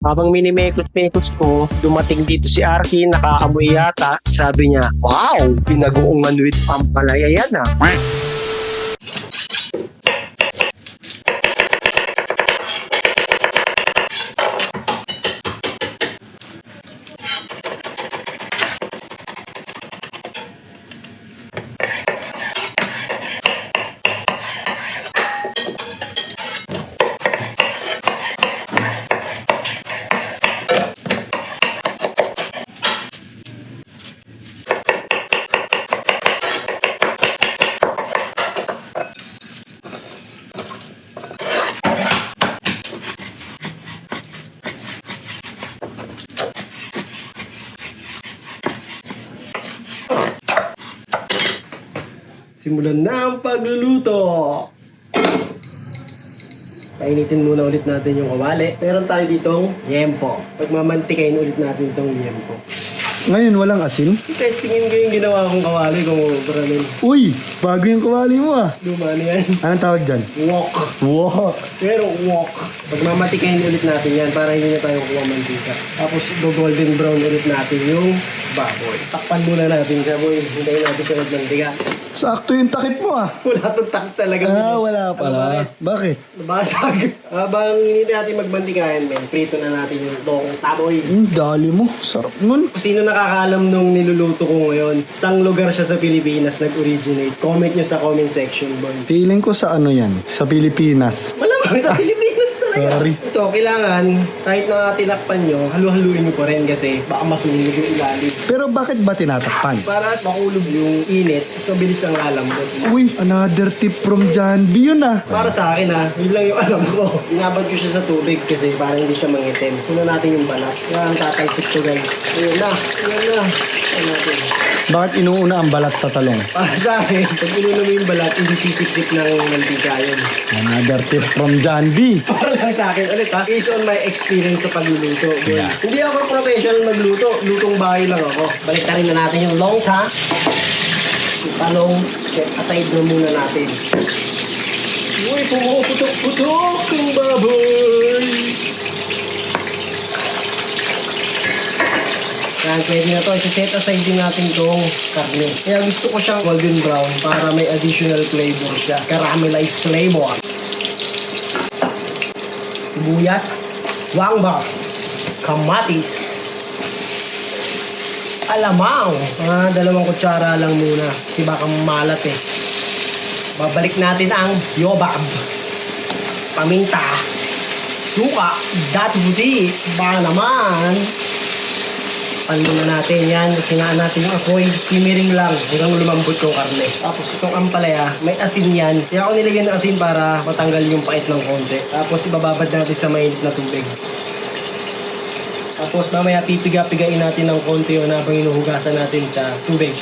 Habang minimekos-mekos ko, dumating dito si Arky, nakaamoy yata. Sabi niya, wow, pinagoongan with pampalaya yan ah. Simulan na ang pagluluto! Painitin muna ulit natin yung kawali. Meron tayo ditong yempo. Pagmamantikain ulit natin itong yempo. Ngayon, walang asin? Testingin ko yung ginawa kong kawali kung ubra Uy, bago yung kawali mo ah. Luma na yan. Anong tawag dyan? Wok. Wow. Pero wok. Pagmamatikain ulit natin yan para hindi na tayo kuha mantika. Tapos golden brown ulit natin yung baboy. Takpan muna natin siya, boy. Hintayin natin siya magmantika. Sakto yung takip mo ah. Wala itong takip talaga. Wala pala. Bakit? Nabasag. Habang hindi natin magbantikayan, men, prito na natin yung tokong taboy. Dali mo. Sarap nun. Kung sino nakakaalam nung niluluto ko ngayon, sang lugar siya sa Pilipinas nag-originate. Comment nyo sa comment section, boy. Feeling ko sa ano yan? Sa Pilipinas. Malamang sa Pilipinas talaga. Sorry. Ito, kailangan, kahit na tinakpan nyo, halu-haluin nyo pa rin kasi baka masunog yung ilalim. Pero bakit ba tinatakpan? Para makulog yung init, so bilis siyang lalambot. Uy, another tip from John B yun ah. Para sa akin yun lang yung alam ko. Inabad ko siya sa tubig kasi para hindi siya mangitim. Puno natin yung balat. Yan, tatalsik ko guys. Ayun na. Ayun natin. Bakit inuuna ang balat sa talong? Para sa akin, pag inuno mo yung balat, hindi sisip-sip ng mantika yun. Another tip from John B. Para lang sa akin ulit based on my experience sa pagluluto. Boy. Yeah. Hindi ako professional magluto. Lutong bahay lang ako. Balik na rin na natin yung long ta. Yung talong, set aside na muna natin. Uy, pumuputok-putok yung baboy. Yan, pwede na to. Isa-set aside din natin itong karne. Kaya gusto ko siyang golden brown para may additional flavor siya. Caramelized flavor. Sibuyas, wangba, kamatis, alamang. Dalawang kutsara lang muna. Kasi baka malat eh. Babalik natin ang yobab, paminta, suka, datubuti, baka naman. Pan muna natin yan. Sinaan natin yung apoy. Simiring lang hanggang lumambot yung karne. Tapos itong ampalaya, may asin yan. Kaya ako nilagyan ng asin para matanggal yung pait ng konti. Tapos ibababad natin sa mainit na tubig. Tapos mamaya pipiga-pigain natin ng konti yun habang inuhugasan natin sa tubig.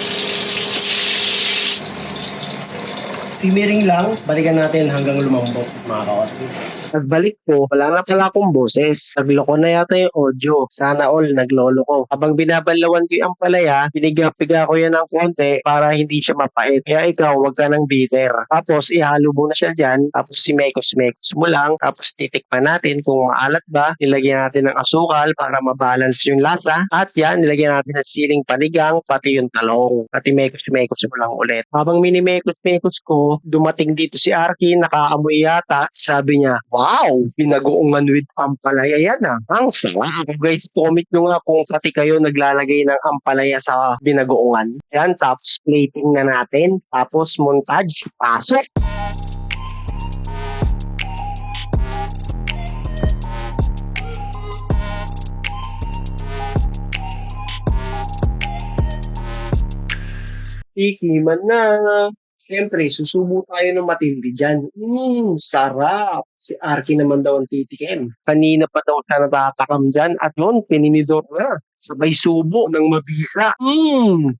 Simiring lang, balikan natin hanggang lumambot, mga ka-otris. Nagbalik ko, wala na pala akong boses. Nagloko na yata yung audio. Sana all naglolo ko. Habang binabanlawan ko yung ampalaya, piniga-piga ko yan ng konti para hindi siya mapait. Kaya ikaw, wag ka ng bitter. Tapos ihalo mo na siya dyan. Tapos simekos-mekos mo lang. Tapos titikman natin kung maalat ba. Nilagyan natin ng asukal para mabalance yung lasa. At yan, nilagyan natin ng siling panigang, pati yung talong. Pati mekos-mekos mo lang ulit. Habang minimekos-mekos ko, dumating dito si Arky, nakaamoy yata. Sabi niya, wow, pinagoongan with pampalaya yan ah. Ang sarap. Guys, comment nyo nga kung pati kayo naglalagay ng ampalaya sa binagoongan. Yan, tapos plating na natin. Tapos montage, pasok. Tikiman na. Siyempre, susubo tayo ng matindi dyan. Sarap. Si Arky naman daw ang titikim. Kanina pa daw siya natatakam dyan. At yun, pininidor na. Sabay subo ng mabisa.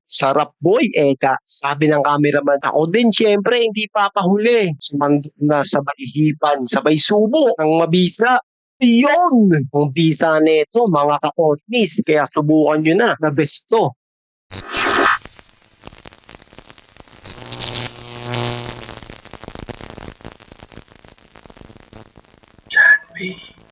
Sarap boy, eka. Sabi ng cameraman, ako din siyempre, hindi papahuli. Sumandok na sabay hipan, sabay subo ng mabisa. Yun! Ang bisa nito, mga ka-otnis. Kaya subukan nyo na. The best to.